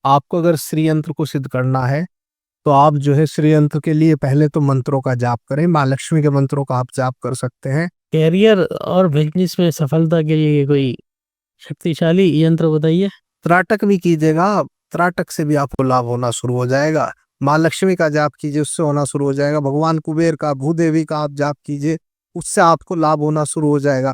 आपको अगर श्री यंत्र को सिद्ध करना है तो आप जो है श्री यंत्र के लिए पहले तो मंत्रों का जाप करें। माँ लक्ष्मी के मंत्रों का आप जाप कर सकते हैं। कैरियर और बिजनेस में सफलता के लिए कोई शक्तिशाली यंत्र बताइए। त्राटक भी कीजिएगा, त्राटक से भी आपको लाभ होना शुरू हो जाएगा। माँ लक्ष्मी का जाप कीजिए, उससे होना शुरू हो जाएगा। भगवान कुबेर का, भूदेवी का आप जाप कीजिए, उससे आपको लाभ होना शुरू हो जाएगा।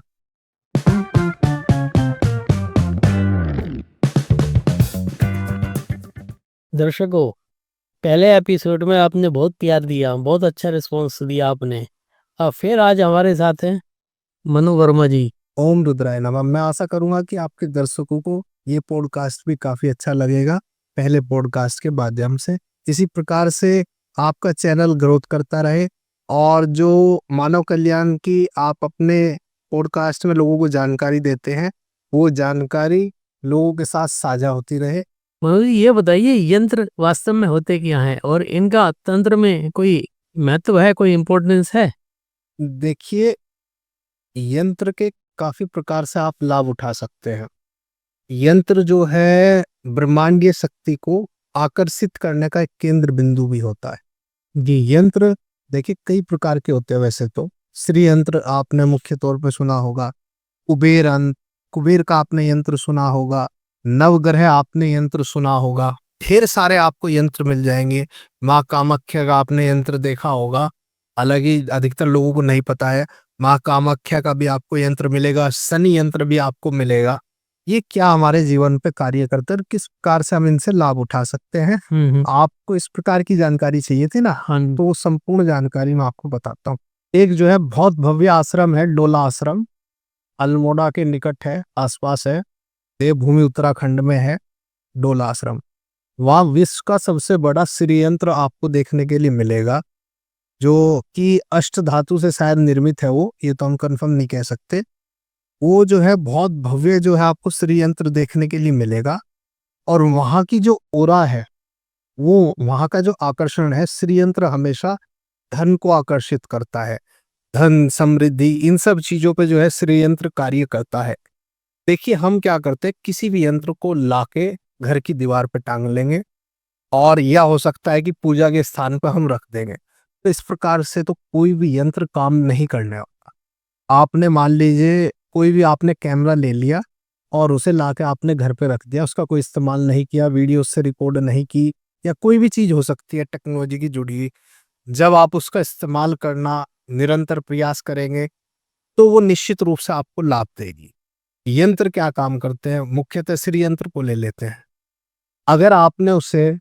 दर्शकों, पहले एपिसोड में आपने बहुत प्यार दिया, बहुत अच्छा रिस्पॉन्स दिया आपने। अब फिर आज हमारे साथ हैं मनु वर्मा जी। ओम रुद्राय नमः। मैं आशा करूंगा कि आपके दर्शकों को ये पॉडकास्ट भी काफी अच्छा लगेगा पहले पॉडकास्ट के माध्यम से। इसी प्रकार से आपका चैनल ग्रोथ करता रहे और जो मानव कल्याण की आप अपने पॉडकास्ट में लोगों को जानकारी देते हैं, वो जानकारी लोगों के साथ साझा होती रहे। मनु जी, ये बताइए यंत्र वास्तव में होते क्या हैं और इनका तंत्र में कोई महत्व है, कोई इम्पोर्टेंस है? देखिए, यंत्र के काफी प्रकार से आप लाभ उठा सकते हैं। यंत्र जो है ब्रह्मांडीय शक्ति को आकर्षित करने का एक केंद्र बिंदु भी होता है। ये यंत्र देखिए कई प्रकार के होते हैं। वैसे तो श्री यंत्र आपने मुख्य तौर पे सुना होगा, कुबेर का आपने यंत्र सुना होगा, नवग्रह आपने यंत्र सुना होगा, ढेर सारे आपको यंत्र मिल जाएंगे। माँ कामाख्या का आपने यंत्र देखा होगा, अलग ही अधिकतर लोगों को नहीं पता है। माँ कामाख्या का भी आपको यंत्र मिलेगा, शनि यंत्र भी आपको मिलेगा। ये क्या हमारे जीवन पे कार्य करते हैं और किस प्रकार से हम इनसे लाभ उठा सकते हैं, आपको इस प्रकार की जानकारी चाहिए थी ना। हाँ। तो वो संपूर्ण जानकारी मैं आपको बताता हूँ। एक जो है बहुत भव्य आश्रम है, डोला आश्रम, अल्मोड़ा के निकट है, आसपास है, देवभूमि उत्तराखंड में है डोला आश्रम। वहाँ विश्व का सबसे बड़ा श्री यंत्र आपको देखने के लिए मिलेगा, जो कि अष्ट धातु से शायद निर्मित है। वो ये तो हम कंफर्म नहीं कह सकते। वो जो है बहुत भव्य जो है आपको श्री यंत्र देखने के लिए मिलेगा। और वहाँ की जो ओरा है, वो वहाँ का जो आकर्षण है, श्री यंत्र हमेशा धन को आकर्षित करता है। धन, समृद्धि, इन सब चीजों पे जो है श्री यंत्र कार्य करता है। देखिए हम क्या करते हैं, किसी भी यंत्र को लाके घर की दीवार पे टांग लेंगे और यह हो सकता है कि पूजा के स्थान पर हम रख देंगे। तो इस प्रकार से तो कोई भी यंत्र काम नहीं करने वाला। आपने मान लीजिए कोई भी आपने कैमरा ले लिया और उसे लाके आपने घर पे रख दिया, उसका कोई इस्तेमाल नहीं किया, वीडियो उससे रिकॉर्ड नहीं की, या कोई भी चीज हो सकती है टेक्नोलॉजी की जुड़ी हुई, जब आप उसका इस्तेमाल करना निरंतर प्रयास करेंगे तो वो निश्चित रूप से आपको लाभ देगी। यंत्र क्या काम करते हैं, मुख्यतः श्री यंत्र को ले लेते हैं। अगर आपने उसे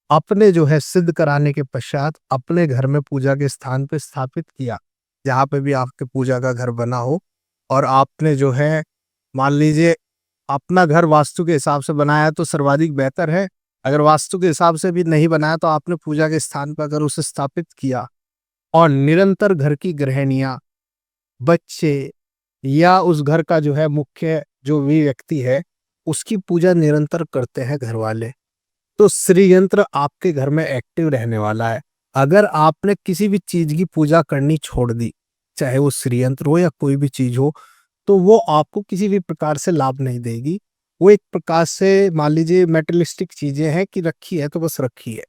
अपने जो है सिद्ध कराने के पश्चात अपने घर में पूजा के स्थान पे स्थापित किया, जहाँ पे भी आपके पूजा का घर बना हो, और आपने जो है मान लीजिए अपना घर वास्तु के हिसाब से बनाया तो सर्वाधिक बेहतर है। अगर वास्तु के हिसाब से भी नहीं बनाया तो आपने पूजा के स्थान पर अगर उसे स्थापित किया और निरंतर घर की गृहिणियां, बच्चे या उस घर का जो है मुख्य जो भी व्यक्ति है, उसकी पूजा निरंतर करते हैं घर वाले, तो श्री यंत्र आपके घर में एक्टिव रहने वाला है। अगर आपने किसी भी चीज की पूजा करनी छोड़ दी, चाहे वो श्री यंत्र हो या कोई भी चीज हो, तो वो आपको किसी भी प्रकार से लाभ नहीं देगी। वो एक प्रकार से मान लीजिए मेटलिस्टिक चीजें हैं कि रखी है तो बस रखी है।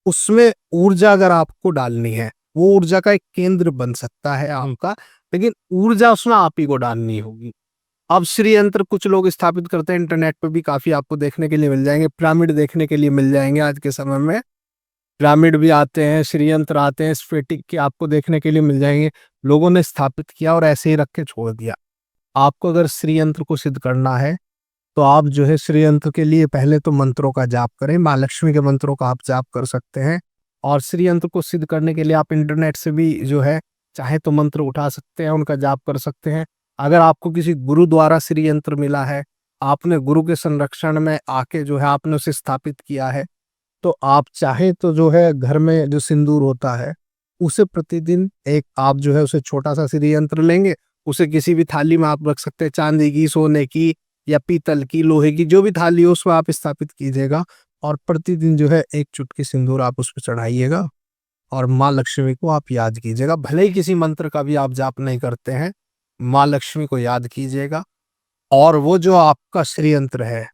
उसमें ऊर्जा अगर आपको डालनी है, वो ऊर्जा का एक केंद्र बन सकता है आपका, लेकिन ऊर्जा उसमें आप ही को डालनी होगी। अब श्री यंत्र कुछ लोग स्थापित करते हैं, इंटरनेट पे भी काफी आपको देखने के लिए मिल जाएंगे, पिरामिड देखने के लिए मिल जाएंगे। आज के समय में पिरामिड भी आते हैं, श्री यंत्र आते हैं, स्फटिक के आपको देखने के लिए मिल जाएंगे। लोगों ने स्थापित किया और ऐसे ही रख के छोड़ दिया। आपको अगर श्री यंत्र को सिद्ध करना है तो आप जो है श्री यंत्र के लिए पहले तो मंत्रों का जाप करें। माँ लक्ष्मी के मंत्रों का आप जाप कर सकते हैं। और श्री यंत्र को सिद्ध करने के लिए आप इंटरनेट से भी जो है चाहे तो मंत्र उठा सकते हैं, उनका जाप कर सकते हैं। अगर आपको किसी गुरु द्वारा श्री यंत्र मिला है, आपने गुरु के संरक्षण में आके जो है आपने उसे स्थापित किया है, तो आप चाहे तो जो है घर में जो सिंदूर होता है उसे प्रतिदिन एक आप जो है उसे छोटा सा श्री यंत्र लेंगे, उसे किसी भी थाली में आप रख सकते हैं, चांदी की, सोने की या पीतल की, लोहे की, जो भी थाली हो उसमें आप स्थापित कीजिएगा। और प्रतिदिन जो है एक चुटकी सिंदूर आप उस पर चढ़ाइएगा और माँ लक्ष्मी को आप याद कीजिएगा। भले ही किसी मंत्र का भी आप जाप नहीं करते हैं, माँ लक्ष्मी को याद कीजिएगा। और वो जो आपका श्री यंत्र है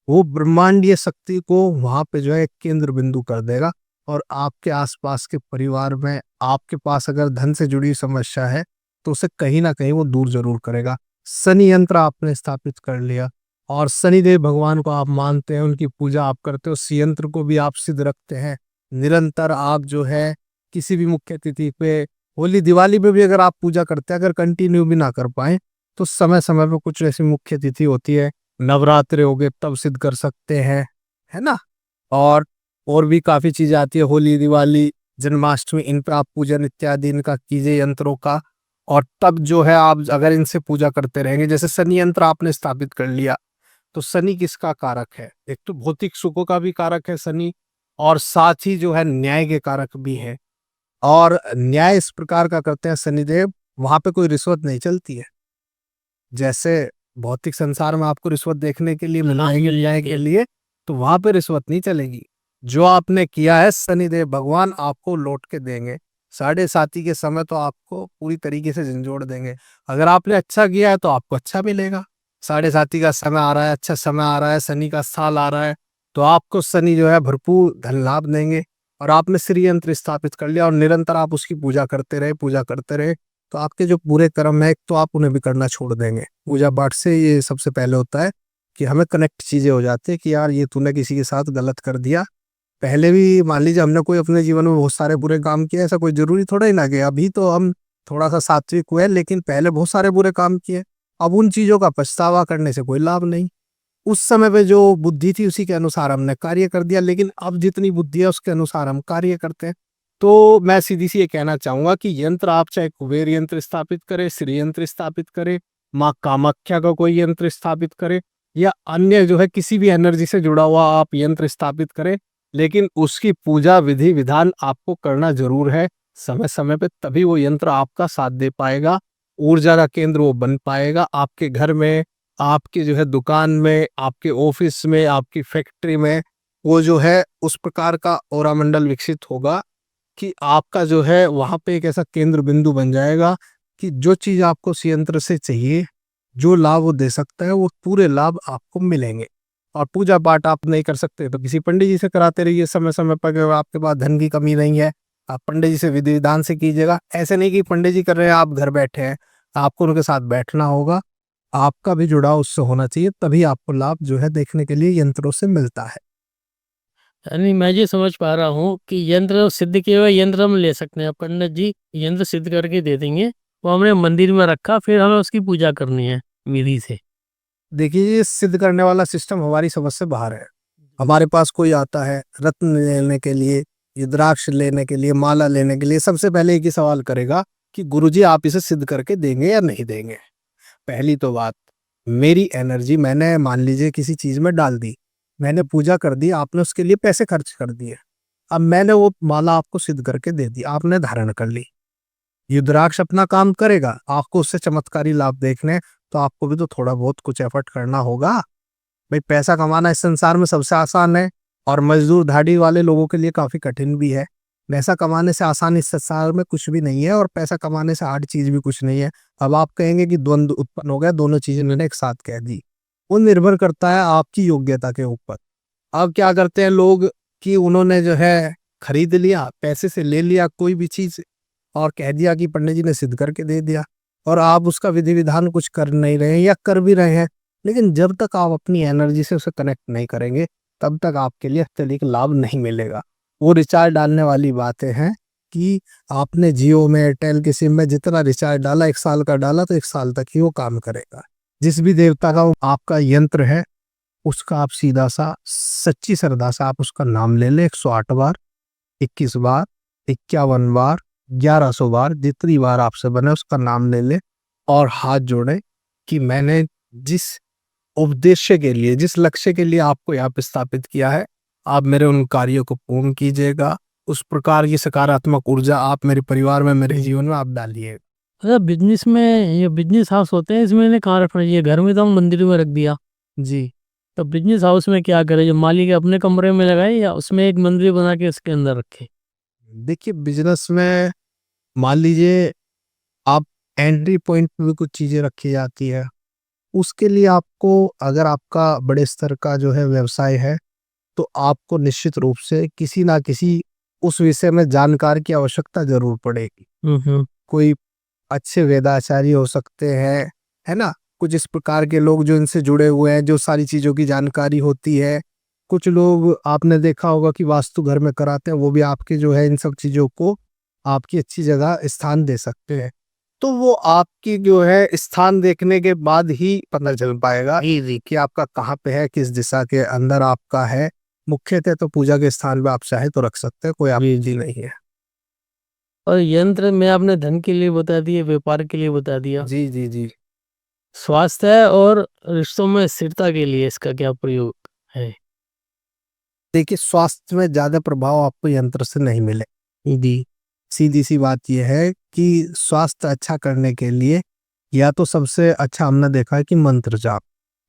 वो ब्रह्मांडीय शक्ति को वहां पे जो है एक केंद्र बिंदु कर देगा, और आपके आसपास के परिवार में आपके पास अगर धन से जुड़ी समस्या है तो उसे कहीं ना कहीं वो दूर जरूर करेगा। शनि यंत्र आपने स्थापित कर लिया, और शनिदेव भगवान को आप मानते हैं, उनकी पूजा आप करते हो, उस यंत्र को भी आप सिद्ध रखते हैं। निरंतर आप जो है किसी भी मुख्य तिथि पे, होली दिवाली पे भी अगर आप पूजा करते हैं, अगर कंटिन्यू भी ना कर पाए तो समय समय पे कुछ ऐसी मुख्य तिथि होती है, नवरात्रि हो गए तब सिद्ध कर सकते हैं, है ना। और भी काफी चीजें आती है, होली दिवाली जन्माष्टमी, इन पर आप पूजन इत्यादि इनका कीजिए यंत्रों का। और तब जो है आप अगर इनसे पूजा करते रहेंगे, जैसे शनि यंत्र आपने स्थापित कर लिया, तो शनि किसका कारक है? एक तो भौतिक सुखों का भी कारक है शनि, और साथ ही जो है न्याय के कारक भी है। और न्याय इस प्रकार का करते हैं शनिदेव, वहां पे कोई रिश्वत नहीं चलती है। जैसे भौतिक संसार में आपको रिश्वत देखने के लिए मिलेगी न्याय के लिए, तो वहां पे रिश्वत नहीं चलेगी। जो आपने किया है शनिदेव भगवान आपको लौट के देंगे। साढ़े साती के समय तो आपको पूरी तरीके से झंझोड़ देंगे। अगर आपने अच्छा किया है तो आपको अच्छा मिलेगा। साढ़े साती का समय आ रहा है, अच्छा समय आ रहा है, शनि का साल आ रहा है, तो आपको शनि जो है भरपूर धन लाभ देंगे। और आपने श्री यंत्र स्थापित कर लिया और निरंतर आप उसकी पूजा करते रहे, तो आपके जो बुरे कर्म है, एक तो आप उन्हें भी करना छोड़ देंगे। पूजा पाठ से ये सबसे पहले होता है कि हमें कनेक्ट चीजें हो जाती है कि यार ये तूने किसी के साथ गलत कर दिया। पहले भी मान लीजिए हमने कोई अपने जीवन में बहुत सारे बुरे काम किए, ऐसा कोई जरूरी थोड़ा ही ना कि अभी तो हम थोड़ा सा सात्विक हुए, लेकिन पहले बहुत सारे बुरे काम किए। अब उन चीजों का पछतावा करने से कोई लाभ नहीं। उस समय पे जो बुद्धि थी उसी के अनुसार हमने कार्य कर दिया, लेकिन अब जितनी बुद्धि है उसके अनुसार हम कार्य करते हैं। तो मैं सीधी सी ये कहना चाहूंगा कि यंत्र आप चाहे कुबेर यंत्र स्थापित करें, श्री यंत्र स्थापित करें, माँ कामाख्या का कोई यंत्र स्थापित करें, या अन्य जो है किसी भी एनर्जी से जुड़ा हुआ आप यंत्र स्थापित करें, लेकिन उसकी पूजा विधि विधान आपको करना जरूर है समय समय पे, तभी वो यंत्र आपका साथ दे पाएगा। ऊर्जा का केंद्र वो बन पाएगा आपके घर में, आपकी जो है दुकान में, आपके ऑफिस में, आपकी फैक्ट्री में। वो जो है उस प्रकार का ऑरा मंडल विकसित होगा कि आपका जो है वहां पे एक ऐसा केंद्र बिंदु बन जाएगा कि जो चीज आपको उस यंत्र से चाहिए, जो लाभ वो दे सकता है, वो पूरे लाभ आपको मिलेंगे। और पूजा पाठ आप नहीं कर सकते तो किसी पंडित जी से कराते रहिए समय समय पर। अगर आपके पास धन की कमी नहीं है, आप पंडित जी से विधि विधान से कीजिएगा। ऐसे नहीं कि पंडित जी कर रहे हैं आप घर बैठे हैं, आपको उनके साथ बैठना होगा, आपका भी जुड़ाव उससे होना चाहिए, तभी आपको लाभ जो है देखने के लिए यंत्रों से मिलता है। यानी मैं ये समझ पा रहा हूँ कि यंत्र सिद्ध किए हुए यंत्र हम ले सकते हैं, पंडित जी यंत्र सिद्ध करके दे देंगे, वो हमने मंदिर में रखा, फिर हमें उसकी पूजा करनी है विधि से। देखिए, ये सिद्ध करने वाला सिस्टम हमारी समझ से बाहर है। हमारे पास कोई आता है रत्न लेने के लिए, रुद्राक्ष लेने के लिए, माला लेने के लिए, सबसे पहले एक ही सवाल करेगा कि गुरुजी आप इसे सिद्ध करके देंगे या नहीं देंगे। पहली तो बात, मेरी एनर्जी मैंने मान लीजिए किसी चीज में डाल दी, मैंने पूजा कर दी, आपने उसके लिए पैसे खर्च कर दिए, अब मैंने वो माला आपको सिद्ध करके दे दी, आपने धारण कर ली। रुद्राक्ष अपना काम करेगा, आपको उससे चमत्कारी लाभ देखने, तो आपको भी तो थोड़ा बहुत कुछ एफर्ट करना होगा। भाई पैसा कमाना इस संसार में सबसे आसान है, और मजदूर धाड़ी वाले लोगों के लिए काफी कठिन भी है। पैसा कमाने से आसान इस संसार में कुछ भी नहीं है, और पैसा कमाने से हार्ड चीज भी कुछ नहीं है। अब आप कहेंगे कि द्वंद्व उत्पन्न हो गया, दोनों चीजें मैंने एक साथ कह दी। वो निर्भर करता है आपकी योग्यता के ऊपर। अब क्या करते हैं लोग कि उन्होंने जो है खरीद लिया, पैसे से ले लिया कोई भी चीज, और कह दिया कि पंडित जी ने सिद्ध करके दे दिया, और आप उसका विधि विधान कुछ कर नहीं रहे हैं या कर भी रहे हैं, लेकिन जब तक आप अपनी एनर्जी से उसे कनेक्ट नहीं करेंगे, तब तक आपके लिए अत्यधिक लाभ नहीं मिलेगा। वो रिचार्ज डालने वाली बातें हैं कि आपने जियो में, एयरटेल के सिम में जितना रिचार्ज डाला, 1 साल का डाला, तो 1 साल तक ही वो काम करेगा। जिस भी देवता का वो आपका यंत्र है, उसका आप सीधा सा सच्ची श्रद्धा से आप उसका नाम ले ले, 108 बार, 21 बार, 51 बार, 1100 बार, जितनी बार आपसे बने उसका नाम ले ले, और हाथ जोड़े कि मैंने जिस उद्देश्य के लिए, जिस लक्ष्य के लिए आपको यहाँ पे स्थापित किया है, आप मेरे उन कार्यों को पूर्ण कीजिएगा। उस प्रकार की सकारात्मक ऊर्जा आप मेरे परिवार में, मेरे जीवन में आप डालिए। अच्छा, बिजनेस में ये बिजनेस हाउस होते हैं, इसमें इन्हें कहाँ रखना चाहिए? घर में तो हम मंदिर में रख दिया, जी, तो बिजनेस हाउस में क्या करें? जो मालिक है अपने कमरे में लगाए, या उसमें एक मंदिर बना के उसके अंदर रखे? देखिए बिजनेस में मान लीजिए आप एंट्री पॉइंट पे भी कुछ चीजें रखी जाती है, उसके लिए आपको, अगर आपका बड़े स्तर का जो है व्यवसाय है, तो आपको निश्चित रूप से किसी ना किसी उस विषय में जानकार की आवश्यकता जरूर पड़ेगी। कोई अच्छे वेदाचार्य हो सकते हैं, है ना, कुछ इस प्रकार के लोग जो इनसे जुड़े हुए हैं, जो सारी चीजों की जानकारी होती है। कुछ लोग आपने देखा होगा कि वास्तु घर में कराते हैं, वो भी आपके जो है इन सब चीजों को आपकी अच्छी जगह स्थान दे सकते हैं। तो वो आपकी जो है स्थान देखने के बाद ही पता चल पाएगा कि आपका कहाँ पे है, किस दिशा के अंदर आपका है। मुख्यतः तो पूजा के स्थान पे आप चाहे तो रख सकते हैं, कोई आपत्ति नहीं है। और यंत्र में आपने धन के लिए बता दिए, व्यापार के लिए बता दिया, जी जी जी। स्वास्थ्य और रिश्तों में स्थिरता के लिए इसका क्या प्रयोग है? देखिए, स्वास्थ्य में ज्यादा प्रभाव आपको यंत्र से नहीं मिले। जी। सीधी सी बात यह है कि स्वास्थ्य अच्छा करने के लिए या तो सबसे अच्छा हमने देखा है कि मंत्र जाप।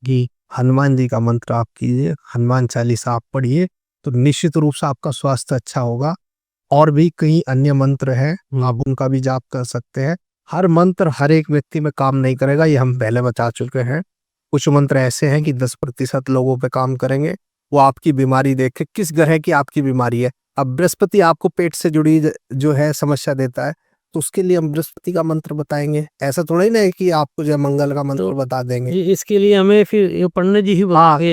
जी। हनुमान जी का मंत्र आप कीजिए, हनुमान चालीसा आप पढ़िए, तो निश्चित रूप से आपका स्वास्थ्य अच्छा होगा। और भी कई अन्य मंत्र हैं, आप उनका भी जाप कर सकते हैं। हर मंत्र हर एक व्यक्ति में काम नहीं करेगा, ये हम पहले बता चुके हैं। कुछ मंत्र ऐसे हैं कि 10% लोगों पे काम करेंगे। वो आपकी बीमारी देख के, किस ग्रह की आपकी बीमारी है। अब बृहस्पति आपको पेट से जुड़ी जो है समस्या देता है, तो उसके लिए हम बृहस्पति का मंत्र बताएंगे। ऐसा थोड़ा ही ना है कि आपको जो है मंगल का मंत्र बता देंगे। इसके लिए हमें फिर ये पंडित जी ही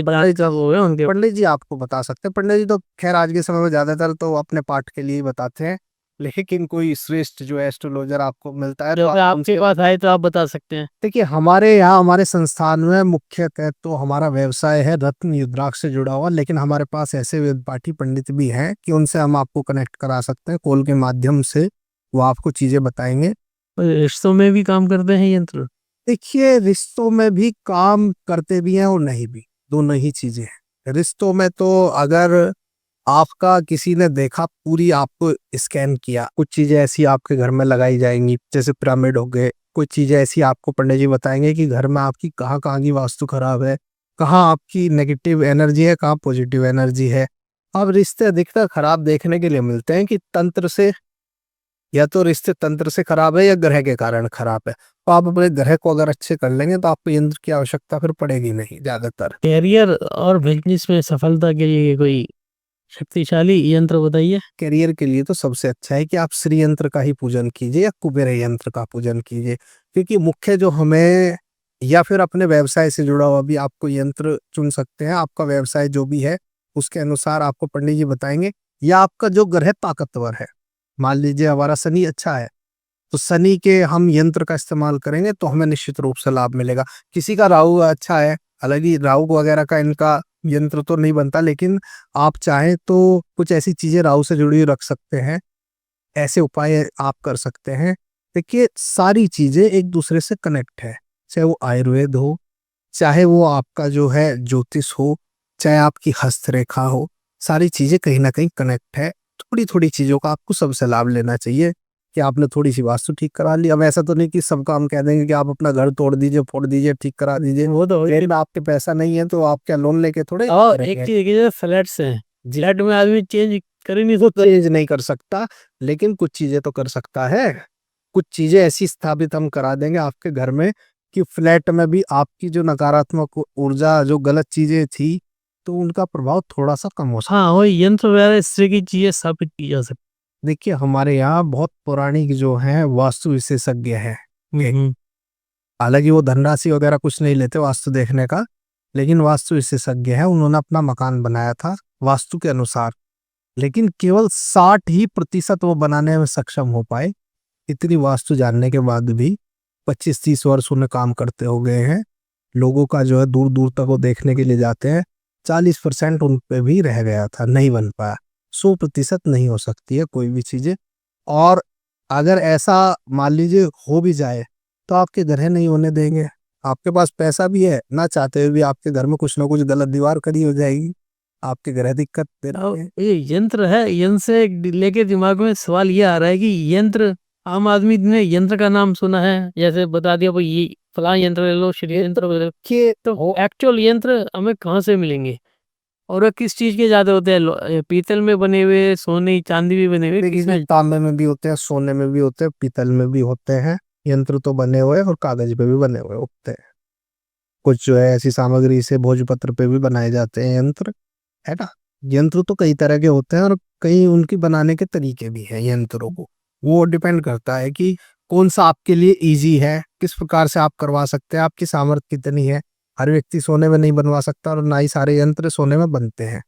पंडित जी आपको बता सकते हैं। पंडित जी तो खैर आज के समय में ज्यादातर तो अपने पाठ के लिए ही बताते हैं, लेकिन कोई श्रेष्ठ जो एस्ट्रोलॉजर आपको मिलता है तो आप आपके पास आए तो आप बता सकते हैं। देखिए, हमारे यहाँ हमारे संस्थान में मुख्यतः तो हमारा व्यवसाय है रत्न रुद्राक्ष से जुड़ा हुआ, लेकिन हमारे पास ऐसे वेद पाठी पंडित भी हैं कि उनसे हम आपको कनेक्ट करा सकते हैं, कॉल के माध्यम से वो आपको चीजें बताएंगे। रिश्तों में भी काम करते हैं यंत्र? देखिए, रिश्तों में भी काम करते भी हैं और नहीं भी, दोनों ही चीजें हैं। रिश्तों में तो अगर आपका किसी ने देखा, पूरी आपको स्कैन किया, कुछ चीजें ऐसी आपके घर में लगाई जाएंगी जैसे पिरामिड हो गए। कुछ चीजें ऐसी आपको पंडित जी बताएंगे कि घर में आपकी कहाँ कहाँ की वास्तु खराब है, कहाँ आपकी नेगेटिव एनर्जी है, कहाँ पॉजिटिव एनर्जी है। अब रिश्ते अधिकतर खराब देखने के लिए मिलते हैं कि तंत्र से, या तो रिश्ते तंत्र से खराब है या ग्रह के कारण खराब है। तो आप अपने ग्रह को अगर अच्छे कर लेंगे तो आपको यंत्र की आवश्यकता फिर पड़ेगी नहीं ज्यादातर। कैरियर और बिजनेस में सफलता के लिए कोई शक्तिशाली यंत्र बताइए। करियर के लिए तो सबसे अच्छा है कि आप श्री यंत्र का ही पूजन कीजिए या कुबेर यंत्र का पूजन कीजिए, क्योंकि मुख्य जो हमें, या फिर अपने व्यवसाय से जुड़ा हुआ भी आपको यंत्र चुन सकते हैं। आपका व्यवसाय जो भी है उसके अनुसार आपको पंडित जी बताएंगे। या आपका जो ग्रह ताकतवर है, मान लीजिए हमारा शनि अच्छा है, तो शनि के हम यंत्र का इस्तेमाल करेंगे तो हमें निश्चित रूप से लाभ मिलेगा। किसी का राहु अच्छा है, हालांकि राहु वगैरह का इनका यंत्र तो नहीं बनता, लेकिन आप चाहें तो कुछ ऐसी चीजें राहु से जुड़ी हुई रख सकते हैं, ऐसे उपाय आप कर सकते हैं। देखिए, सारी चीजें एक दूसरे से कनेक्ट है, चाहे वो आयुर्वेद हो, चाहे वो आपका जो है ज्योतिष हो, चाहे आपकी हस्तरेखा हो, सारी चीजें कहीं ना कहीं कनेक्ट है। थोड़ी थोड़ी चीजों का आपको सबसे लाभ लेना चाहिए कि आपने थोड़ी सी वास्तु ठीक करा ली। अब ऐसा तो नहीं कि सबका हम कह देंगे कि आप अपना घर तोड़ दीजिए, फोड़ दीजिए, ठीक करा दीजिए। वो तो फिर आपके पैसा नहीं है तो आप क्या लोन लेके थोड़े। और एक चीज देखिए, फ्लैट्स हैं, फ्लैट में आदमी चेंज कर ही नहीं सकता। चेंज नहीं कर सकता, लेकिन कुछ चीजें तो कर सकता है। कुछ चीजें ऐसी स्थापित हम करा देंगे आपके घर में कि फ्लैट में भी आपकी जो नकारात्मक ऊर्जा, जो गलत चीजें थी, तो उनका प्रभाव थोड़ा सा कम हो सकता। हाँ, वही यंत्र वगैरह इस तरह की चीजें स्थापित की जा सकती। देखिए, हमारे यहाँ बहुत पौराणिक जो है वास्तु विशेषज्ञ है। हालांकि वो धनराशि वगैरह कुछ नहीं लेते वास्तु देखने का, लेकिन वास्तु विशेषज्ञ है। उन्होंने अपना मकान बनाया था वास्तु के अनुसार, लेकिन केवल 60% वो बनाने में सक्षम हो पाए। इतनी वास्तु जानने के बाद भी 25-30 वर्ष उन्हें काम करते हो गए हैं। लोगों का जो है दूर दूर तक वो देखने के लिए जाते हैं। 40% उन पे भी रह गया था, नहीं बन पाया। 100% नहीं हो सकती है कोई भी चीजें। और अगर ऐसा मान लीजिए हो भी जाए तो आपके ग्रह नहीं होने देंगे। आपके पास पैसा भी है, ना चाहते हुए भी आपके घर में कुछ ना कुछ गलत दीवार खड़ी हो जाएगी, आपके ग्रह दिक्कत दे रहे हैं। ये यंत्र है, यंत्र से लेके दिमाग में सवाल ये आ रहा है कि यंत्र, आम आदमी ने यंत्र का नाम सुना है, जैसे बता दिया भाई ये फलां यंत्र ले लो, श्री यंत्र ले लो, कि तो एक्चुअल यंत्र हमें कहाँ से मिलेंगे और वो किस चीज के ज्यादा होते हैं? पीतल में बने हुए, सोने चांदी भी बने हुए, इसमें तांबे में भी होते हैं, सोने में भी होते हैं, पीतल में भी होते हैं। यंत्र तो बने हुए और कागज पे भी बने हुए होते हैं। कुछ जो है ऐसी सामग्री से भोजपत्र पे भी बनाए जाते हैं यंत्र, है ना। यंत्र तो कई तरह के होते हैं और कई उनकी बनाने के तरीके भी हैं यंत्रों को। वो डिपेंड करता है कि कौन सा आपके लिए इजी है, किस प्रकार से आप करवा सकते हैं, आपकी सामर्थ्य कितनी है। हर व्यक्ति सोने में नहीं बनवा सकता और ना ही सारे यंत्र सोने में बनते हैं।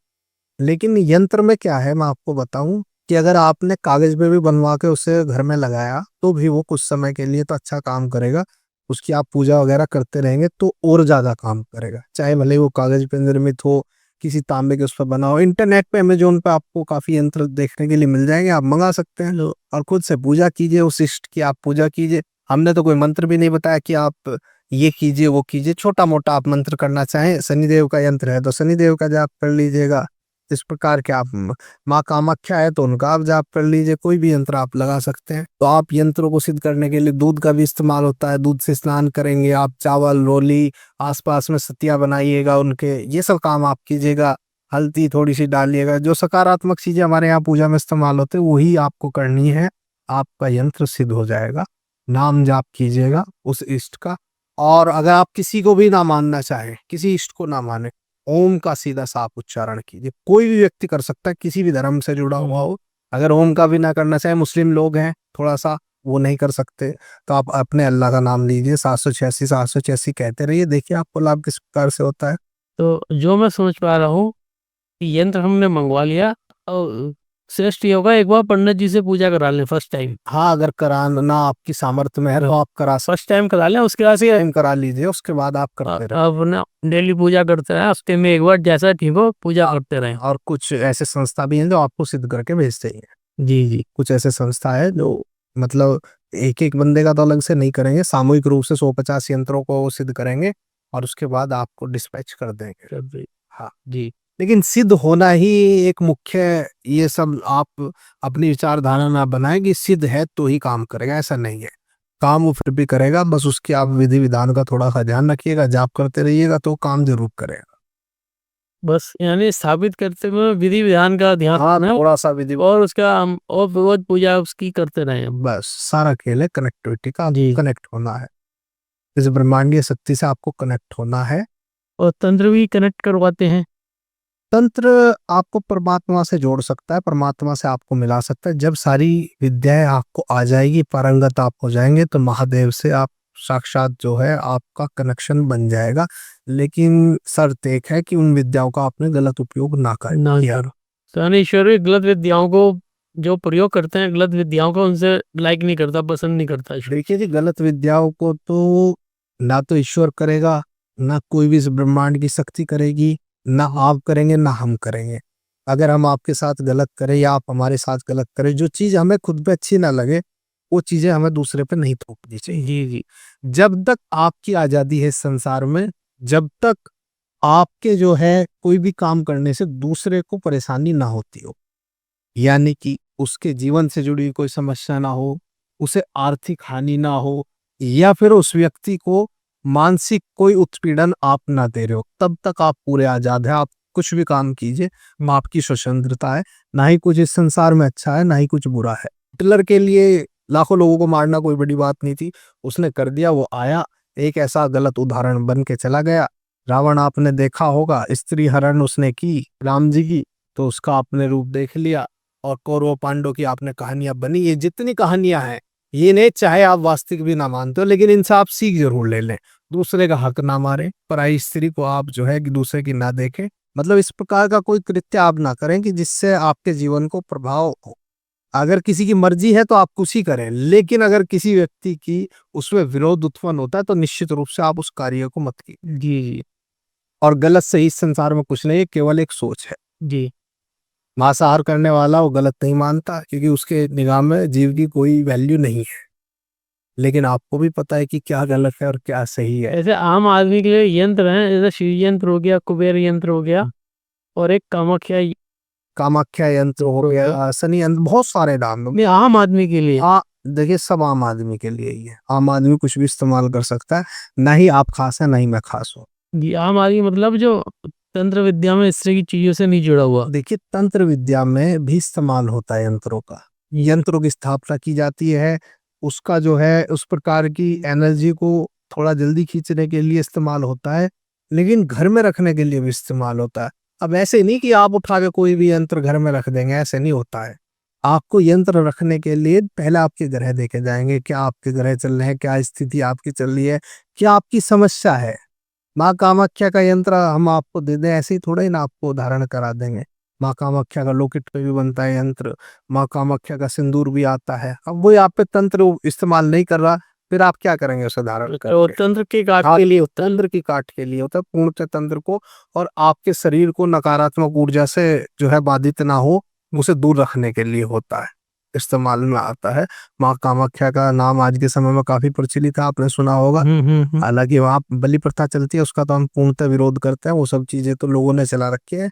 लेकिन यंत्र में क्या है, मैं आपको बताऊं कि अगर आपने कागज पे भी बनवा के उसे घर में लगाया तो भी वो कुछ समय के लिए तो अच्छा काम करेगा। उसकी आप पूजा वगैरह करते रहेंगे तो और ज्यादा काम करेगा, चाहे भले वो कागज पे निर्मित हो, किसी तांबे के उस पर बना हो। इंटरनेट पे, अमेजोन पे आपको काफी यंत्र देखने के लिए मिल जाएंगे, आप मंगा सकते हैं और खुद से पूजा कीजिए, उस इष्ट की आप पूजा कीजिए। हमने तो कोई मंत्र भी नहीं बताया कि आप ये कीजिए वो कीजिए। छोटा मोटा आप मंत्र करना चाहें, शनिदेव का यंत्र है तो शनिदेव का जाप कर लीजिएगा। इस प्रकार के आप माँ कामाख्या है तो उनका आप जाप कर लीजिए। कोई भी यंत्र आप लगा सकते हैं। तो आप यंत्रों को सिद्ध करने के लिए दूध का भी इस्तेमाल होता है, दूध से स्नान करेंगे आप, चावल रोली आसपास में सतिया बनाइएगा उनके, ये सब काम आप कीजिएगा। हल्दी थोड़ी सी डालिएगा, जो सकारात्मक चीजें हमारे यहाँ पूजा में इस्तेमाल होते हैं वही आपको करनी है। आपका यंत्र सिद्ध हो जाएगा। नाम जाप कीजिएगा उस इष्ट का। और अगर आप किसी को भी ना मानना चाहें, किसी इष्ट को ना माने, ओम का सीधा साफ उच्चारण कीजिए। कोई भी व्यक्ति कर सकता है, किसी भी धर्म से जुड़ा हुआ हो। अगर ओम का भी ना करना चाहे, मुस्लिम लोग हैं थोड़ा सा वो नहीं कर सकते, तो आप अपने अल्लाह का नाम लीजिए, 786 कहते रहिए, देखिए आपको लाभ किस प्रकार से होता है। तो जो मैं समझ पा रहा हूँ कि यंत्र हमने मंगवा लिया और श्रेष्ठ ये होगा एक बार पंडित जी से पूजा करा लें फर्स्ट टाइम। हाँ, अगर कराना आपकी सामर्थ्य में है तो आप करा फर्स्ट टाइम करा लें, उसके बाद से टाइम करा लीजिए, उसके बाद आप करते रहे। अब ना डेली पूजा करते रहे, हफ्ते में एक बार जैसा ठीक हो पूजा करते रहे। और कुछ ऐसे संस्था भी हैं जो आपको सिद्ध करके भेजते ही हैं। जी जी। कुछ ऐसे संस्था है जो मतलब एक एक बंदे का तो अलग से नहीं करेंगे, सामूहिक रूप से 150 यंत्रों को वो सिद्ध करेंगे और उसके बाद आपको डिस्पैच कर देंगे। हाँ जी। लेकिन सिद्ध होना ही एक मुख्य, ये सब आप अपनी विचारधारा ना बनाएं कि सिद्ध है तो ही काम करेगा, ऐसा नहीं है। काम वो फिर भी करेगा, बस उसकी आप विधि विधान का थोड़ा सा ध्यान रखिएगा, जाप करते रहिएगा तो काम जरूर करेगा। बस यानी स्थापित करते हुए विधि विधान का ध्यान हाँ, रखना है थोड़ा सा विधि, और उसका हम और रोज पूजा उसकी करते रहे हम। बस सारा खेल है कनेक्टिविटी का, जी। कनेक्ट होना है, इस ब्रह्मांडीय शक्ति से आपको कनेक्ट होना है। और तंत्र भी कनेक्ट करवाते हैं। तंत्र आपको परमात्मा से जोड़ सकता है, परमात्मा से आपको मिला सकता है। जब सारी विद्याएं आपको आ जाएगी, पारंगत आप हो जाएंगे, तो महादेव से आप साक्षात जो है आपका कनेक्शन बन जाएगा। लेकिन शर्त एक है कि उन विद्याओं का आपने गलत उपयोग ना किया। तो यानी ईश्वर भी गलत विद्याओं को जो प्रयोग करते हैं, गलत विद्याओं को उनसे लाइक नहीं करता, पसंद नहीं करता ईश्वर। देखिए जी, गलत विद्याओं को तो ना तो ईश्वर करेगा, ना कोई भी इस ब्रह्मांड की शक्ति करेगी, ना आप करेंगे ना हम करेंगे। अगर हम आपके साथ गलत करें या आप हमारे साथ गलत करें, जो चीज हमें खुद पे अच्छी ना लगे वो चीजें हमें दूसरे पे नहीं थोपनी चाहिए। जी जी। जब तक आपकी आजादी है इस संसार में, जब तक आपके जो है कोई भी काम करने से दूसरे को परेशानी ना होती हो, यानी कि उसके जीवन से जुड़ी हुई कोई समस्या ना हो, उसे आर्थिक हानि ना हो, या फिर उस व्यक्ति को मानसिक कोई उत्पीड़न आप ना दे रहे हो, तब तक आप पूरे आजाद है। आप कुछ भी काम कीजिए, आपकी स्वतंत्रता है। ना ही कुछ इस संसार में अच्छा है, ना ही कुछ बुरा है। हिटलर के लिए लाखों लोगों को मारना कोई बड़ी बात नहीं थी, उसने कर दिया। वो आया, एक ऐसा गलत उदाहरण बन के चला गया। रावण आपने देखा होगा, स्त्री हरण उसने की राम जी की, तो उसका आपने रूप देख लिया। और कौरव पांडव की आपने कहानियां बनी, ये जितनी कहानियां हैं, ये नहीं चाहे आप वास्तविक भी ना मानते हो, लेकिन इनसे आप सीख जरूर ले लें। दूसरे का हक ना मारे, पराई स्त्री को आप जो है कि दूसरे की ना देखें। मतलब इस प्रकार का कोई कृत्य आप ना करें कि जिससे आपके जीवन को प्रभाव हो। अगर किसी की मर्जी है तो आप कुछ ही करें, लेकिन अगर किसी व्यक्ति की उसमें विरोध उत्पन्न होता है तो निश्चित रूप से आप उस कार्य को मत कीजिए। जी जी। और गलत सही इस संसार में कुछ नहीं है, केवल एक सोच है। जी। मांसाहार करने वाला वो गलत नहीं मानता, क्योंकि उसके निगाह में जीव की कोई वैल्यू नहीं है। लेकिन आपको भी पता है कि क्या गलत है और क्या सही है। ऐसे आम आदमी के लिए यंत्र हैं, जैसे शिव यंत्र हो गया, कुबेर यंत्र हो गया और एक कामाख्या यंत्र हो गया, शनि यंत्र, बहुत सारे नाम में आम आदमी के लिए। हाँ देखिए, सब आम आदमी के लिए ही है। आम आदमी कुछ भी इस्तेमाल कर सकता है, ना ही आप खास है ना ही मैं खास हूँ। जी, आम आदमी मतलब जो तंत्र विद्या में इस तरह की चीजों से नहीं जुड़ा हुआ। देखिए, तंत्र विद्या में भी इस्तेमाल होता है यंत्रों का। यंत्रों की स्थापना की जाती है, उसका जो है उस प्रकार की एनर्जी को थोड़ा जल्दी खींचने के लिए इस्तेमाल होता है, लेकिन घर में रखने के लिए भी इस्तेमाल होता है। अब ऐसे नहीं कि आप उठा के कोई भी यंत्र घर में रख देंगे, ऐसे नहीं होता है। आपको यंत्र रखने के लिए पहले आपके ग्रह देखे जाएंगे, क्या आपके ग्रह चल रहे हैं, क्या स्थिति आपकी चल रही है, क्या आपकी समस्या है। माँ कामाख्या का यंत्र हम आपको दे दें ऐसे ही थोड़ा ही ना आपको धारण करा देंगे। माँ कामाख्या का लॉकेट पे भी बनता है यंत्र, माँ कामाख्या का सिंदूर भी आता है। अब वो आप पे तंत्र इस्तेमाल नहीं कर रहा, फिर आप क्या करेंगे उसे धारण तो करके? तंत्र के काट हाँ, के लिए होता है। तंत्र की काट के लिए होता है, पूर्णतः तंत्र को और आपके शरीर को नकारात्मक ऊर्जा से जो है बाधित ना हो, उसे दूर रखने के लिए होता है, इस्तेमाल में आता है। माँ कामाख्या का नाम आज के समय में काफी प्रचलित है, आपने सुना होगा। हालांकि वहाँ बलि प्रथा चलती है, उसका तो हम पूर्णतः विरोध करते हैं। वो सब चीजें तो लोगों ने चला रखी है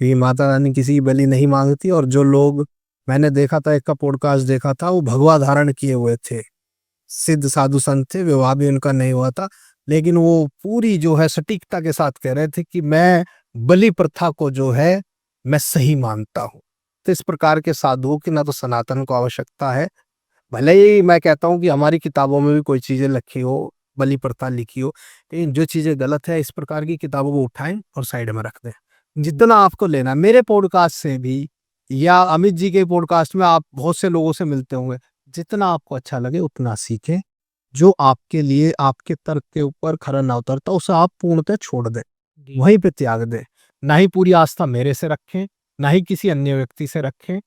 कि माता रानी किसी की बलि नहीं मांगती। और जो लोग, मैंने देखा था एक का पॉडकास्ट देखा था, वो भगवा धारण किए हुए थे, सिद्ध साधु संत थे, विवाह भी उनका नहीं हुआ था, लेकिन वो पूरी जो है सटीकता के साथ कह रहे थे कि मैं बलि प्रथा को जो है मैं सही मानता हूँ। तो इस प्रकार के साधुओं की ना तो सनातन को आवश्यकता है। भले ही मैं कहता हूँ कि हमारी किताबों में भी कोई चीजें लिखी हो, बलि प्रथा लिखी हो, लेकिन जो चीजें गलत है इस प्रकार की किताबों को उठाएं और साइड में रख दें। जितना आपको लेना, मेरे पॉडकास्ट से भी या अमित जी के पॉडकास्ट में आप बहुत से लोगों से मिलते होंगे, जितना आपको अच्छा लगे उतना सीखें। जो आपके लिए आपके तर्क के ऊपर खरा ना उतरता उसे आप पूर्णतः छोड़ दें, वहीं पे त्याग दें। ना ही पूरी आस्था मेरे से रखें, ना ही किसी अन्य व्यक्ति से रखें।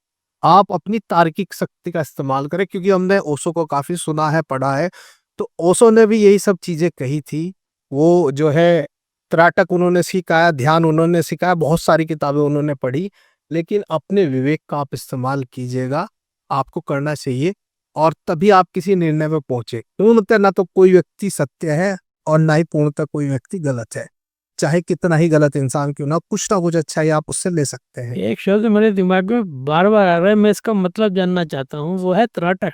आप अपनी तार्किक शक्ति का इस्तेमाल करें, क्योंकि हमने ओशो को काफी सुना है, पढ़ा है। तो ओशो ने भी यही सब चीजें कही थी। वो जो है त्राटक उन्होंने सिखाया, ध्यान उन्होंने सिखाया, बहुत सारी किताबें उन्होंने पढ़ी। लेकिन अपने विवेक का आप इस्तेमाल कीजिएगा, आपको करना चाहिए, और तभी आप किसी निर्णय में पहुंचे। पूर्णतः ना तो कोई व्यक्ति सत्य है और ना ही पूर्णतः कोई व्यक्ति गलत है। चाहे कितना ही गलत इंसान क्यों ना, कुछ ना कुछ अच्छा ही आप उससे ले सकते हैं। एक शब्द मेरे दिमाग में बार बार आ रहा है, मैं इसका मतलब जानना चाहता हूँ, वो है त्राटक।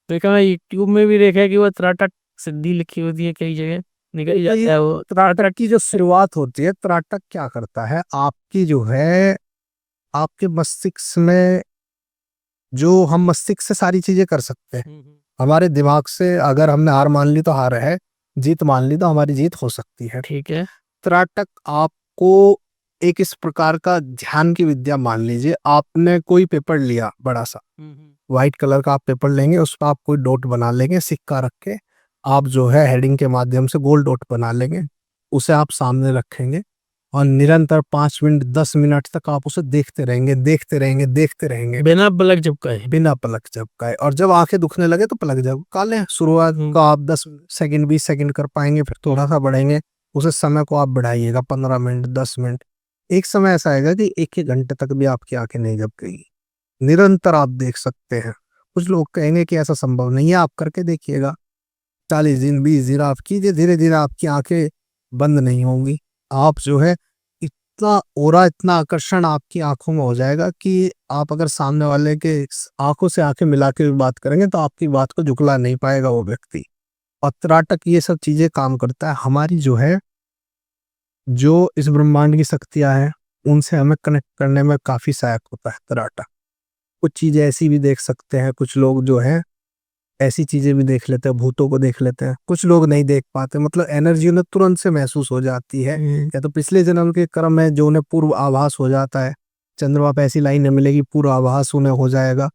देखा, मैं यूट्यूब में भी देखा है कि वो त्राटक सिद्धि लिखी होती है कई जगह, निकल जाता है वो। त्राटक की जो शुरुआत होती है, त्राटक क्या करता है, आपकी जो है आपके मस्तिष्क में, जो हम मस्तिष्क से सारी चीजें कर सकते हैं, हमारे दिमाग से अगर हमने हार मान ली तो हार है, जीत मान ली तो हमारी जीत हो सकती है। ठीक है। त्राटक आपको एक इस प्रकार का ध्यान की विद्या, मान लीजिए आपने कोई पेपर लिया बड़ा सा, व्हाइट कलर का आप पेपर लेंगे, उस पर आप कोई डॉट बना लेंगे, सिक्का रख के आप जो है हेडिंग के माध्यम से गोल डॉट बना लेंगे, उसे आप सामने रखेंगे और निरंतर 5 मिनट 10 मिनट तक आप उसे देखते रहेंगे, देखते रहेंगे, देखते रहेंगे, बिना पलक झपकाए। बिना पलक झपकाए। और जब आंखें दुखने लगे तो पलक झपका लें। शुरुआत का आप 10 सेकंड 20 सेकंड कर पाएंगे, फिर थोड़ा सा बढ़ेंगे, उसे समय को आप बढ़ाइएगा 15 मिनट 10 मिनट। एक समय ऐसा आएगा कि 1-1 घंटे तक भी आपकी आंखें नहीं झपकेगी, निरंतर आप देख सकते हैं। कुछ लोग कहेंगे कि ऐसा संभव नहीं है, आप करके देखिएगा। 40 दिन 20 दिन आप कीजिए, धीरे धीरे आपकी आंखें बंद नहीं होंगी। आप जो है इतना ओरा, इतना आकर्षण आपकी आंखों में हो जाएगा कि आप अगर सामने वाले के आंखों से आंखें मिला के भी बात करेंगे तो आपकी बात को झुकला नहीं पाएगा वो व्यक्ति। और त्राटक ये सब चीजें काम करता है। हमारी जो है, जो इस ब्रह्मांड की शक्तियां हैं, उनसे हमें कनेक्ट करने में काफी सहायक होता है त्राटक। कुछ चीजें ऐसी भी देख सकते हैं, कुछ लोग जो है ऐसी चीजें भी देख लेते हैं, भूतों को देख लेते हैं, कुछ लोग नहीं देख पाते, मतलब एनर्जी उन्हें तुरंत से महसूस हो जाती है, या तो पिछले जन्म के कर्म है जो उन्हें पूर्व आभास हो जाता है। चंद्रमा पे ऐसी लाइन मिलेगी, पूर्व आभास उन्हें हो जाएगा।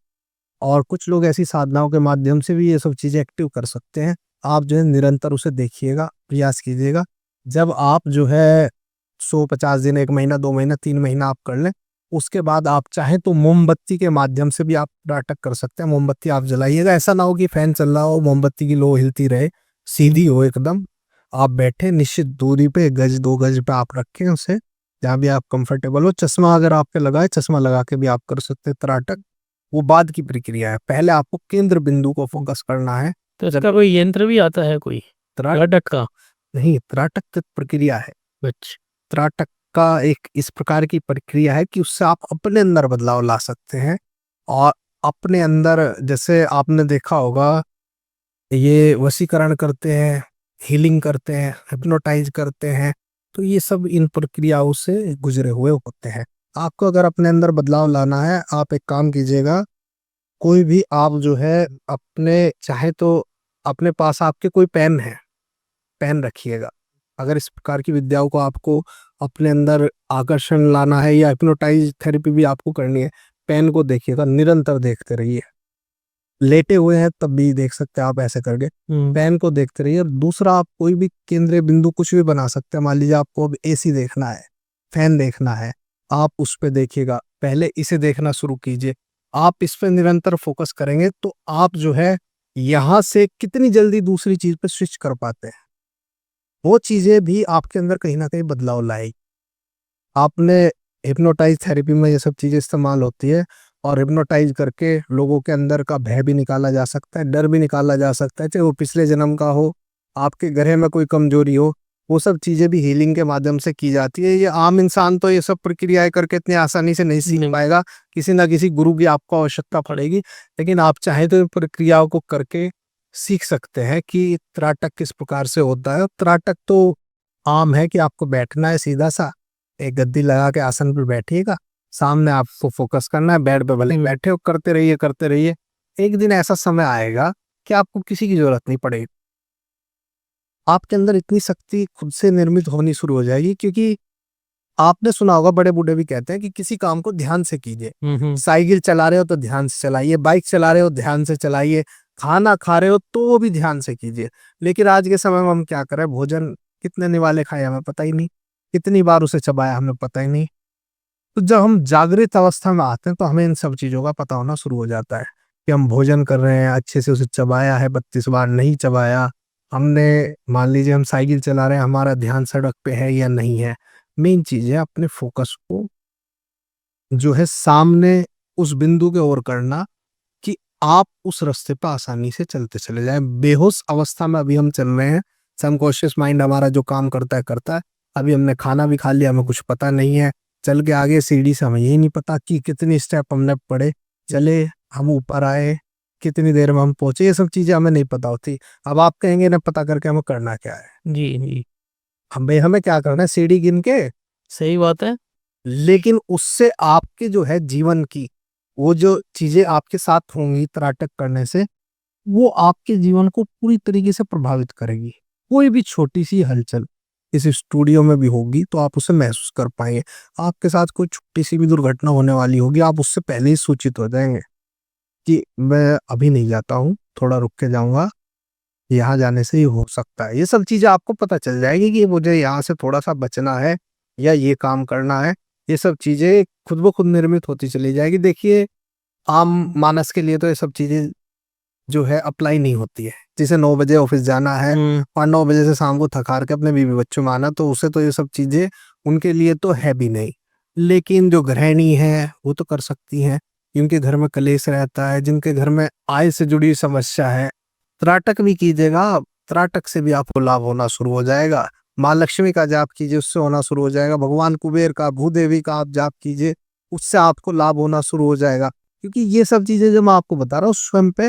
और कुछ लोग ऐसी साधनाओं के माध्यम से भी ये सब चीजें एक्टिव कर सकते हैं। आप जो है निरंतर उसे देखिएगा, प्रयास कीजिएगा। जब आप जो है 150 दिन, 1 महीना 2 महीना 3 महीना आप कर लें, उसके बाद आप चाहें तो मोमबत्ती के माध्यम से भी आप नाटक कर सकते हैं। मोमबत्ती आप जलाइएगा, ऐसा ना हो कि फैन चल रहा हो, मोमबत्ती की लो हिलती रहे, सीधी हो एकदम। आप बैठे निश्चित दूरी पे, 1 गज 2 गज पे आप रखें उसे, जहाँ भी आप कंफर्टेबल हो। चश्मा अगर आप पे लगा है, चश्मा लगा के भी आप कर सकते हैं त्राटक। वो बाद की प्रक्रिया है, पहले आपको केंद्र बिंदु को फोकस करना है। तो इसका कोई यंत्र भी आता है कोई त्राटक का? नहीं, त्राटक तो प्रक्रिया है। अच्छा। त्राटक का एक इस प्रकार की प्रक्रिया है कि उससे आप अपने अंदर बदलाव ला सकते हैं। और अपने अंदर, जैसे आपने देखा होगा, ये वशीकरण करते हैं, हीलिंग करते हैं, हिप्नोटाइज करते हैं, तो ये सब इन प्रक्रियाओं से गुजरे हुए होते हैं। आपको अगर अपने अंदर बदलाव लाना है, आप एक काम कीजिएगा, कोई भी आप जो है अपने, चाहे तो अपने पास आपके कोई पेन है, पेन रखिएगा। अगर इस प्रकार की विद्याओं को आपको अपने अंदर आकर्षण लाना है या हिप्नोटाइज थेरेपी भी आपको करनी है, पेन को देखिएगा, निरंतर देखते रहिए। लेटे हुए हैं तब भी देख सकते हैं आप ऐसे करके, पेन को देखते रहिए। और दूसरा, आप कोई भी केंद्रीय बिंदु कुछ भी बना सकते हैं। मान लीजिए आपको अब एसी देखना है, फैन देखना है, आप उस पे देखिएगा। पहले इसे देखना शुरू कीजिए। आप इस पे निरंतर फोकस करेंगे तो आप जो है यहाँ से कितनी जल्दी दूसरी चीज पे स्विच कर पाते हैं, वो चीजें भी आपके अंदर कहीं ना कहीं बदलाव लाएगी। आपने हिप्नोटाइज थेरेपी में ये सब चीजें इस्तेमाल होती है, और हिप्नोटाइज करके लोगों के अंदर का भय भी निकाला जा सकता है, डर भी निकाला जा सकता है, चाहे वो पिछले जन्म का हो, आपके ग्रह में कोई कमजोरी हो, वो सब चीजें भी हीलिंग के माध्यम से की जाती है। ये आम इंसान तो ये सब प्रक्रियाएं करके इतनी आसानी से नहीं सीख पाएगा, किसी ना किसी गुरु की आपको आवश्यकता पड़ेगी। लेकिन आप चाहें तो इन प्रक्रियाओं को करके सीख सकते हैं कि त्राटक किस प्रकार से होता है। त्राटक तो आम है कि आपको बैठना है, सीधा सा एक गद्दी लगा के आसन पर बैठिएगा, सामने आपको फोकस करना है, बेड पे भले बैठे हो, करते रहिए करते रहिए। एक दिन ऐसा समय आएगा कि आपको किसी की जरूरत नहीं पड़ेगी, आपके अंदर इतनी शक्ति खुद से निर्मित होनी शुरू हो जाएगी। क्योंकि आपने सुना होगा, बड़े बूढ़े भी कहते हैं कि किसी काम को ध्यान से कीजिए। साइकिल चला रहे हो तो ध्यान से चलाइए, बाइक चला रहे हो ध्यान से चलाइए, खाना खा रहे हो तो वो भी ध्यान से कीजिए। लेकिन आज के समय में हम क्या करें, भोजन कितने निवाले खाए हमें पता ही नहीं, कितनी बार उसे चबाया हमें पता ही नहीं। तो जब हम जागृत अवस्था में आते हैं तो हमें इन सब चीजों का पता होना शुरू हो जाता है कि हम भोजन कर रहे हैं, अच्छे से उसे चबाया है, 32 बार नहीं चबाया हमने। मान लीजिए हम साइकिल चला रहे हैं, हमारा ध्यान सड़क पे है या नहीं है। मेन चीज है अपने फोकस को जो है सामने उस बिंदु के ओर करना, कि आप उस रास्ते पर आसानी से चलते चले जाएं। बेहोश अवस्था में अभी हम चल रहे हैं, सबकॉन्शियस माइंड हमारा जो काम करता है। अभी हमने खाना भी खा लिया, हमें कुछ पता नहीं है, चल के आगे सीढ़ी से हमें यही नहीं पता कि कितनी स्टेप हमने पढ़े, चले हम ऊपर आए, कितनी देर में हम पहुंचे, ये सब चीजें हमें नहीं पता होती। अब आप कहेंगे ना पता करके हमें करना क्या है। जी जी, हमें क्या करना है, सीढ़ी गिन के, सही बात है। लेकिन उससे आपके जो है जीवन की वो जो चीजें आपके साथ होंगी त्राटक करने से, वो आपके जीवन को पूरी तरीके से प्रभावित करेगी। कोई भी छोटी सी हलचल इस स्टूडियो में भी होगी तो आप उसे महसूस कर पाएंगे। आपके साथ कोई छोटी सी भी दुर्घटना होने वाली होगी, आप उससे पहले ही सूचित हो जाएंगे कि मैं अभी नहीं जाता हूँ, थोड़ा रुक के जाऊंगा, यहाँ जाने से ही हो सकता है। ये सब चीजें आपको पता चल जाएगी कि मुझे यहाँ से थोड़ा सा बचना है या ये काम करना है। ये सब चीजें खुद ब खुद निर्मित होती चली जाएगी। देखिए, आम मानस के लिए तो ये सब चीजें जो है अप्लाई नहीं होती है। जैसे 9 बजे ऑफिस जाना है और 9 बजे से शाम को थकार के अपने बीवी बच्चों में आना, तो उसे तो ये सब चीजें उनके लिए तो है भी नहीं। लेकिन जो गृहिणी है वो तो कर सकती हैं, जिनके घर में कलेश रहता है, जिनके घर में आय से जुड़ी समस्या है, त्राटक भी कीजिएगा, त्राटक से भी आपको लाभ होना शुरू हो जाएगा। माँ लक्ष्मी का जाप कीजिए, उससे होना शुरू हो जाएगा। भगवान कुबेर का, भूदेवी का आप जाप कीजिए, उससे आपको लाभ होना शुरू हो जाएगा। क्योंकि ये सब चीजें जो मैं आपको बता रहा हूँ स्वयं पे,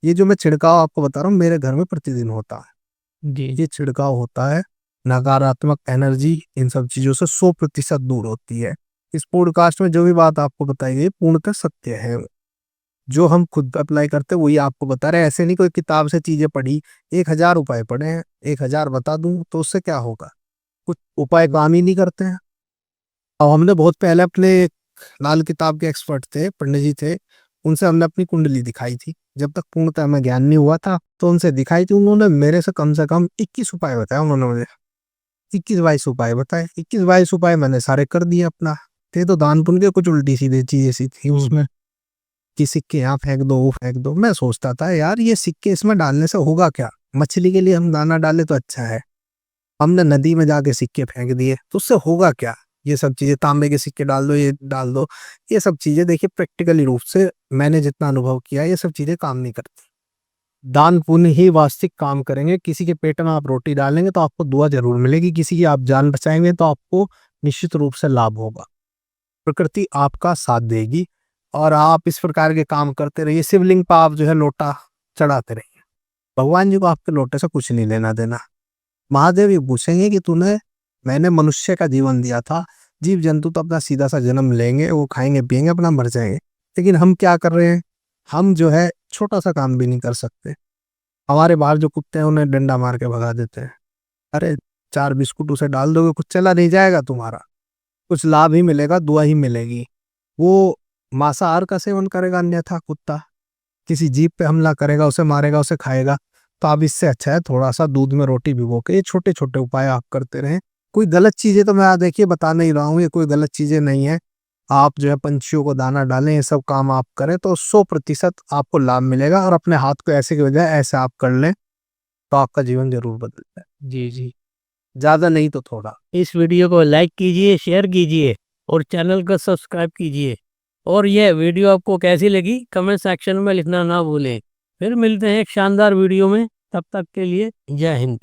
ये जो मैं छिड़काव आपको बता रहा हूँ मेरे घर में प्रतिदिन होता है। जी ये छिड़काव होता है, नकारात्मक एनर्जी इन सब चीजों से 100% दूर होती है। इस पॉडकास्ट में जो भी बात आपको बताई गई पूर्णतः सत्य है। जो हम खुद अप्लाई करते हैं वही आपको बता रहे हैं। ऐसे नहीं कोई किताब से चीजें पढ़ी, 1000 उपाय पढ़े हैं, 1000 बता दूं तो उससे क्या होगा, कुछ उपाय काम ही नहीं करते हैं। और हमने बहुत पहले अपने लाल किताब के एक्सपर्ट थे, पंडित जी थे, उनसे हमने अपनी कुंडली दिखाई थी। जब तक पूर्णतः हमें ज्ञान नहीं हुआ था तो उनसे दिखाई थी। उन्होंने मेरे से कम 21 उपाय बताए। उन्होंने मुझे 21-22 उपाय बताए। 21-22 उपाय मैंने सारे कर दिए अपना। थे तो दान पुण्य के, कुछ उल्टी सीधी चीजें सी थी उसमें कि सिक्के यहाँ फेंक दो, वो फेंक दो। मैं सोचता था यार ये सिक्के इसमें डालने से होगा क्या, मछली के लिए हम दाना डाले तो अच्छा है, हमने नदी में जाके सिक्के फेंक दिए तो उससे होगा क्या। ये सब चीजें, तांबे के सिक्के डाल दो, ये डाल दो, ये सब चीजें देखिए प्रैक्टिकली रूप से मैंने जितना अनुभव किया, ये सब चीजें काम नहीं करती। दान पुण्य ही वास्तविक काम करेंगे। किसी के पेट में आप रोटी डालेंगे तो आपको दुआ जरूर मिलेगी, किसी की आप जान बचाएंगे तो आपको निश्चित रूप से लाभ होगा। प्रकृति आपका साथ देगी और आप इस प्रकार के काम करते रहिए। शिवलिंग पर आप जो है लोटा चढ़ाते रहिए। भगवान जी को आपके लोटे से कुछ नहीं लेना देना। महादेव ये पूछेंगे कि तूने, मैंने मनुष्य का जीवन दिया था, जीव जंतु तो अपना सीधा सा जन्म लेंगे, वो खाएंगे पिएंगे अपना मर जाएंगे, लेकिन हम क्या कर रहे हैं, हम जो है छोटा सा काम भी नहीं कर सकते। हमारे बाहर जो कुत्ते हैं उन्हें डंडा मार के भगा देते हैं। अरे 4 बिस्कुट उसे डाल दोगे, कुछ चला नहीं जाएगा तुम्हारा, कुछ लाभ ही मिलेगा, दुआ ही मिलेगी। वो मांसाहार का सेवन करेगा, अन्यथा कुत्ता किसी जीव पे हमला करेगा, उसे मारेगा, उसे खाएगा। तो अब इससे अच्छा है थोड़ा सा दूध में रोटी भिगो के, ये छोटे छोटे उपाय आप करते रहें। कोई गलत चीजें तो मैं देखिए बता नहीं रहा हूँ, ये कोई गलत चीजें नहीं है। आप जो है पंछियों को दाना डालें, ये सब काम आप करें तो 100% आपको लाभ मिलेगा। और अपने हाथ को ऐसे की बजाय ऐसे आप कर लें तो आपका जीवन जरूर बदल जाए। जी, जी। ज्यादा नहीं तो थोड़ा। इस वीडियो को लाइक कीजिए, शेयर कीजिए और चैनल को सब्सक्राइब कीजिए। और यह वीडियो आपको कैसी लगी कमेंट सेक्शन में लिखना ना भूलें। फिर मिलते हैं एक शानदार वीडियो में, तब तक के लिए जय हिंद।